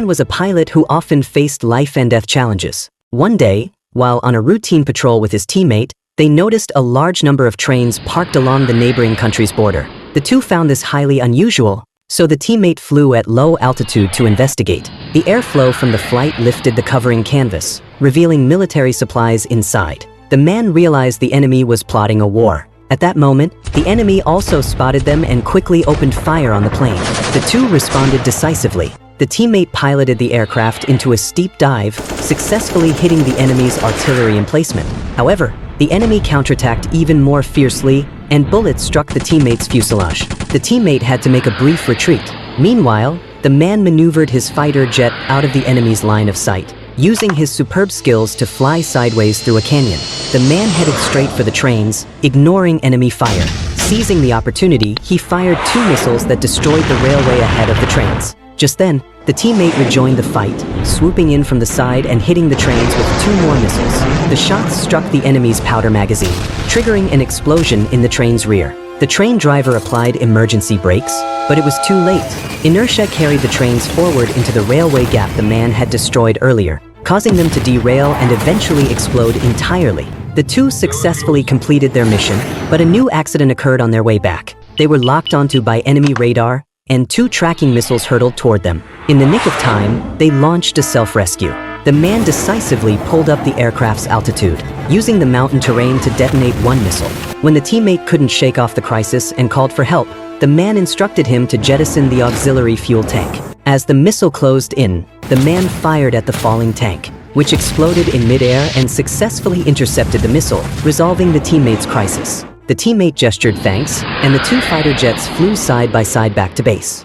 was a pilot who often faced life-and-death challenges. One day, while on a routine patrol with his teammate, they noticed a large number of trains parked along the neighboring country's border. The two found this highly unusual, so the teammate flew at low altitude to investigate. The airflow from the flight lifted the covering canvas, revealing military supplies inside. The man realized the enemy was plotting a war. At that moment, the enemy also spotted them and quickly opened fire on the plane. The two responded decisively. The teammate piloted the aircraft into a steep dive, successfully hitting the enemy's artillery emplacement. However, the enemy counterattacked even more fiercely, and bullets struck the teammate's fuselage. The teammate had to make a brief retreat. Meanwhile, the man maneuvered his fighter jet out of the enemy's line of sight, using his superb skills to fly sideways through a canyon. The man headed straight for the trains, ignoring enemy fire. Seizing the opportunity, he fired 2 missiles that destroyed the railway ahead of the trains. Just then, the teammate rejoined the fight, swooping in from the side and hitting the trains with 2 more missiles. The shots struck the enemy's powder magazine, triggering an explosion in the train's rear. The train driver applied emergency brakes, but it was too late. Inertia carried the trains forward into the railway gap the man had destroyed earlier, causing them to derail and eventually explode entirely. The two successfully completed their mission, but a new accident occurred on their way back. They were locked onto by enemy radar, and 2 tracking missiles hurtled toward them. In the nick of time, they launched a self-rescue. The man decisively pulled up the aircraft's altitude, using the mountain terrain to detonate 1 missile. When the teammate couldn't shake off the crisis and called for help, the man instructed him to jettison the auxiliary fuel tank. As the missile closed in, the man fired at the falling tank, which exploded in midair and successfully intercepted the missile, resolving the teammate's crisis. The teammate gestured thanks, and the 2 fighter jets flew side by side back to base.